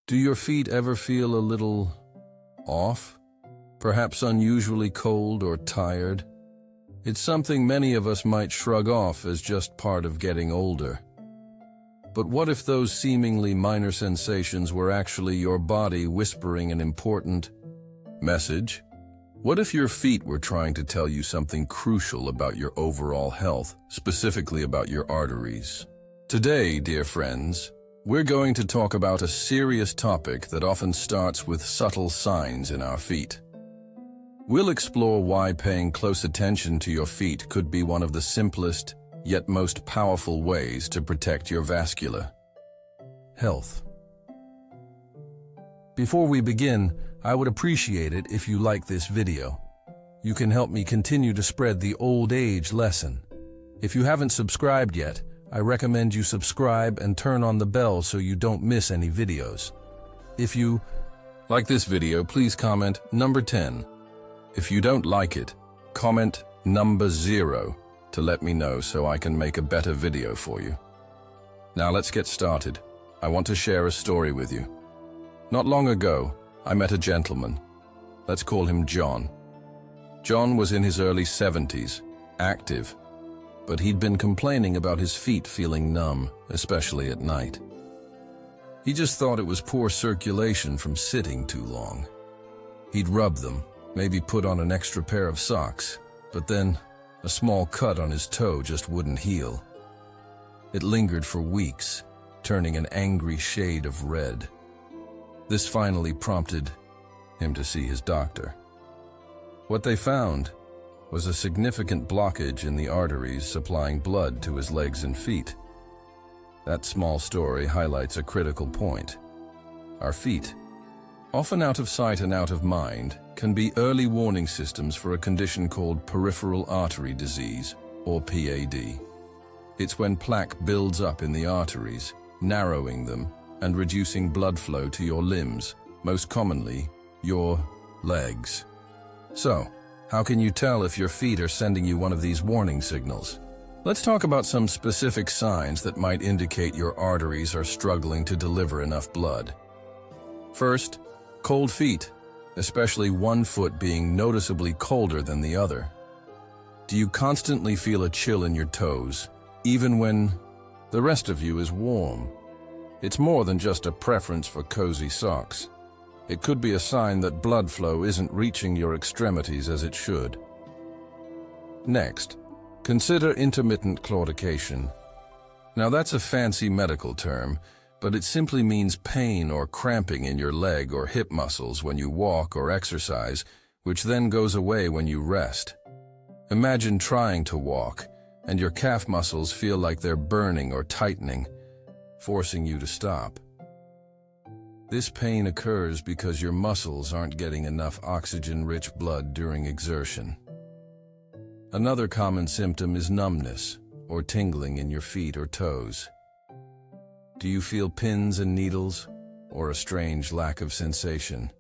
Do your feet ever feel a little off? Perhaps unusually cold or tired? It's something many of us might shrug off as just part of getting older. But what if those seemingly minor sensations were actually your body whispering an important message? What if your feet were trying to tell you something crucial about your overall health, specifically about your arteries? Today, dear friends, we're going to talk about a serious topic that often starts with subtle signs in our feet. We'll explore why paying close attention to your feet could be one of the simplest, yet most powerful ways to protect your vascular health. Before we begin, I would appreciate it if you like this video. You can help me continue to spread the old age lesson. If you haven't subscribed yet, I recommend you subscribe and turn on the bell so you don't miss any videos. If you like this video, please comment number 10. If you don't like it, comment number 0 to let me know so I can make a better video for you. Now let's get started. I want to share a story with you. Not long ago, I met a gentleman. Let's call him John. John was in his early 70s, active, but he'd been complaining about his feet feeling numb, especially at night. He just thought it was poor circulation from sitting too long. He'd rub them, maybe put on an extra pair of socks, but then a small cut on his toe just wouldn't heal. It lingered for weeks, turning an angry shade of red. This finally prompted him to see his doctor. What they found was a significant blockage in the arteries supplying blood to his legs and feet. That small story highlights a critical point. Our feet, often out of sight and out of mind, can be early warning systems for a condition called peripheral artery disease, or PAD. It's when plaque builds up in the arteries, narrowing them and reducing blood flow to your limbs, most commonly, your legs. So, how can you tell if your feet are sending you one of these warning signals? Let's talk about some specific signs that might indicate your arteries are struggling to deliver enough blood. First, cold feet, especially one foot being noticeably colder than the other. Do you constantly feel a chill in your toes, even when the rest of you is warm? It's more than just a preference for cozy socks. It could be a sign that blood flow isn't reaching your extremities as it should. Next, consider intermittent claudication. Now that's a fancy medical term, but it simply means pain or cramping in your leg or hip muscles when you walk or exercise, which then goes away when you rest. Imagine trying to walk, and your calf muscles feel like they're burning or tightening, forcing you to stop. This pain occurs because your muscles aren't getting enough oxygen-rich blood during exertion. Another common symptom is numbness or tingling in your feet or toes. Do you feel pins and needles or a strange lack of sensation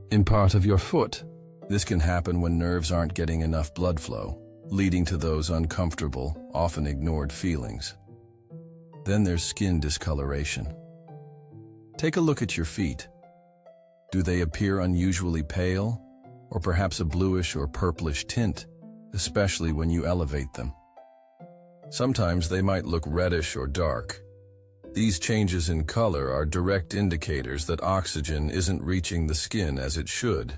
in part of your foot? This can happen when nerves aren't getting enough blood flow, leading to those uncomfortable, often ignored feelings. Then there's skin discoloration. Take a look at your feet. Do they appear unusually pale, or perhaps a bluish or purplish tint, especially when you elevate them? Sometimes they might look reddish or dark. These changes in color are direct indicators that oxygen isn't reaching the skin as it should.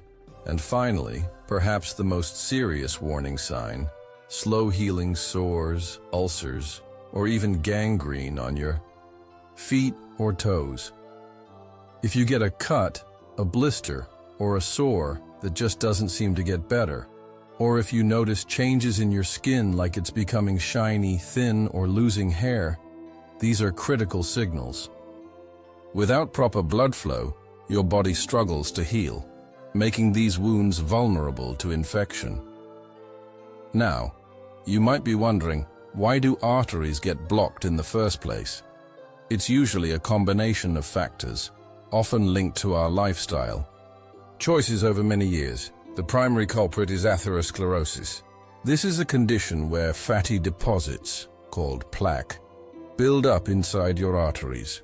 And finally, perhaps the most serious warning sign, slow-healing sores, ulcers, or even gangrene on your feet or toes. If you get a cut, a blister, or a sore that just doesn't seem to get better, or if you notice changes in your skin like it's becoming shiny, thin, or losing hair, these are critical signals. Without proper blood flow, your body struggles to heal, making these wounds vulnerable to infection. Now, you might be wondering, why do arteries get blocked in the first place? It's usually a combination of factors, often linked to our lifestyle. Choices over many years. The primary culprit is atherosclerosis. This is a condition where fatty deposits, called plaque, build up inside your arteries.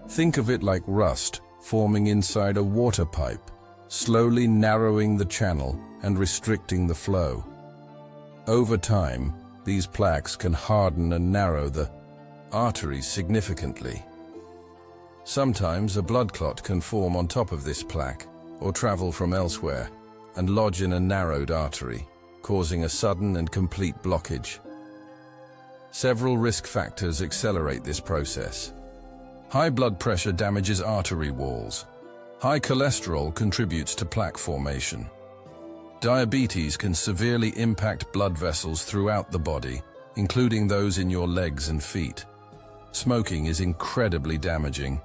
Think of it like rust forming inside a water pipe, slowly narrowing the channel and restricting the flow. Over time, these plaques can harden and narrow the arteries significantly. Sometimes a blood clot can form on top of this plaque or travel from elsewhere and lodge in a narrowed artery, causing a sudden and complete blockage. Several risk factors accelerate this process. High blood pressure damages artery walls. High cholesterol contributes to plaque formation. Diabetes can severely impact blood vessels throughout the body, including those in your legs and feet. Smoking is incredibly damaging.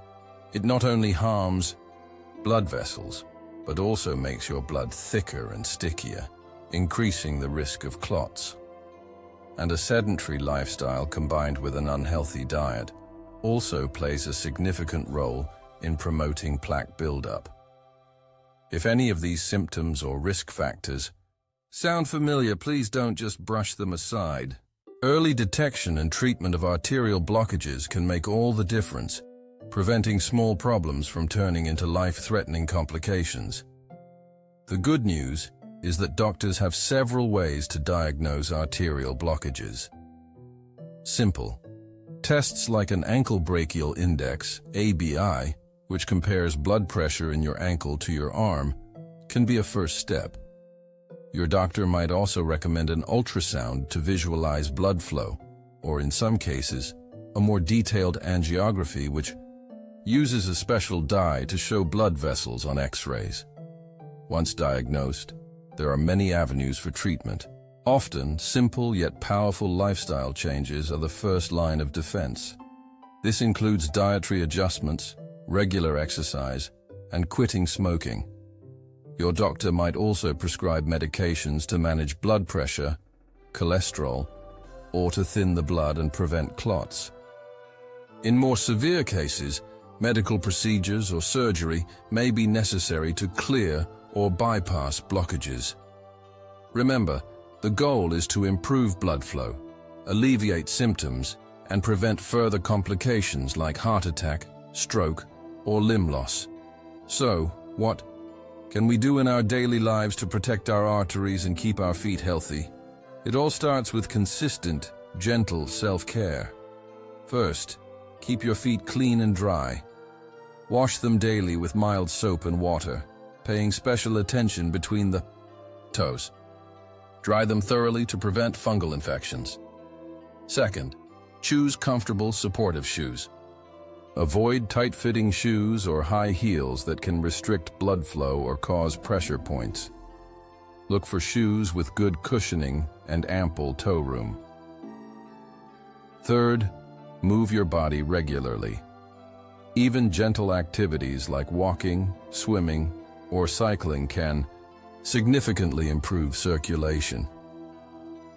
It not only harms blood vessels, but also makes your blood thicker and stickier, increasing the risk of clots. And a sedentary lifestyle combined with an unhealthy diet also plays a significant role in promoting plaque buildup. If any of these symptoms or risk factors sound familiar, please don't just brush them aside. Early detection and treatment of arterial blockages can make all the difference, preventing small problems from turning into life-threatening complications. The good news is that doctors have several ways to diagnose arterial blockages. Simple. Tests like an ankle brachial index, ABI, which compares blood pressure in your ankle to your arm, can be a first step. Your doctor might also recommend an ultrasound to visualize blood flow, or in some cases, a more detailed angiography which uses a special dye to show blood vessels on X-rays. Once diagnosed, there are many avenues for treatment. Often, simple yet powerful lifestyle changes are the first line of defense. This includes dietary adjustments, regular exercise, and quitting smoking. Your doctor might also prescribe medications to manage blood pressure, cholesterol, or to thin the blood and prevent clots. In more severe cases, medical procedures or surgery may be necessary to clear or bypass blockages. Remember, the goal is to improve blood flow, alleviate symptoms, and prevent further complications like heart attack, stroke, or limb loss. So, what can we do in our daily lives to protect our arteries and keep our feet healthy? It all starts with consistent, gentle self-care. First, keep your feet clean and dry. Wash them daily with mild soap and water, paying special attention between the toes. Dry them thoroughly to prevent fungal infections. Second, choose comfortable, supportive shoes. Avoid tight-fitting shoes or high heels that can restrict blood flow or cause pressure points. Look for shoes with good cushioning and ample toe room. Third, move your body regularly. Even gentle activities like walking, swimming, or cycling can significantly improve circulation.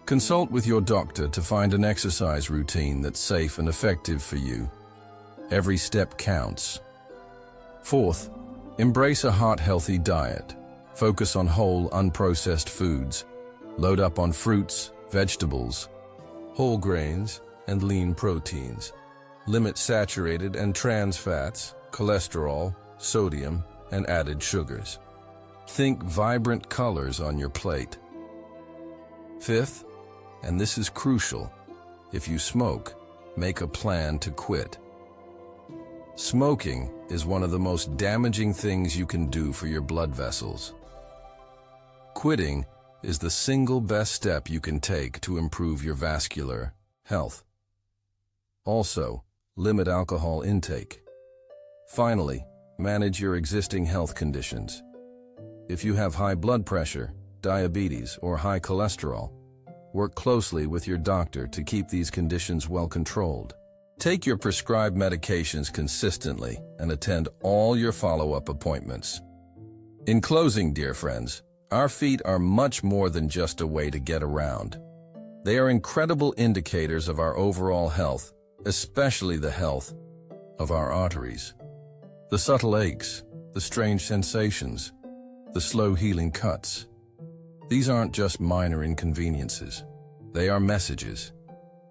Consult with your doctor to find an exercise routine that's safe and effective for you. Every step counts. Fourth, embrace a heart-healthy diet. Focus on whole, unprocessed foods. Load up on fruits, vegetables, whole grains, and lean proteins. Limit saturated and trans fats, cholesterol, sodium, and added sugars. Think vibrant colors on your plate. Fifth, and this is crucial, if you smoke, make a plan to quit. Smoking is one of the most damaging things you can do for your blood vessels. Quitting is the single best step you can take to improve your vascular health. Also, limit alcohol intake. Finally, manage your existing health conditions. If you have high blood pressure, diabetes, or high cholesterol, work closely with your doctor to keep these conditions well controlled. Take your prescribed medications consistently and attend all your follow-up appointments. In closing, dear friends, our feet are much more than just a way to get around. They are incredible indicators of our overall health, especially the health of our arteries. The subtle aches, the strange sensations, the slow healing cuts. These aren't just minor inconveniences. They are messages.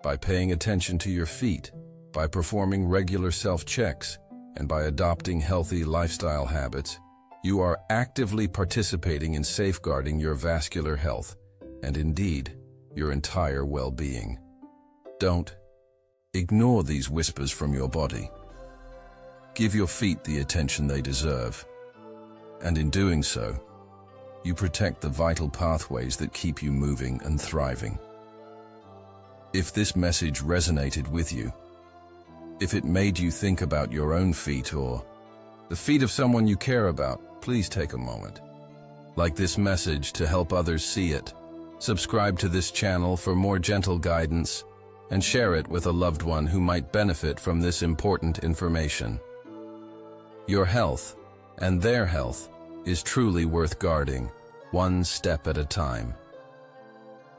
By paying attention to your feet, by performing regular self-checks, and by adopting healthy lifestyle habits, you are actively participating in safeguarding your vascular health and indeed, your entire well-being. Don't ignore these whispers from your body. Give your feet the attention they deserve, and in doing so, you protect the vital pathways that keep you moving and thriving. If this message resonated with you, if it made you think about your own feet or the feet of someone you care about, please take a moment. Like this message to help others see it. Subscribe to this channel for more gentle guidance and share it with a loved one who might benefit from this important information. Your health and their health is truly worth guarding, one step at a time.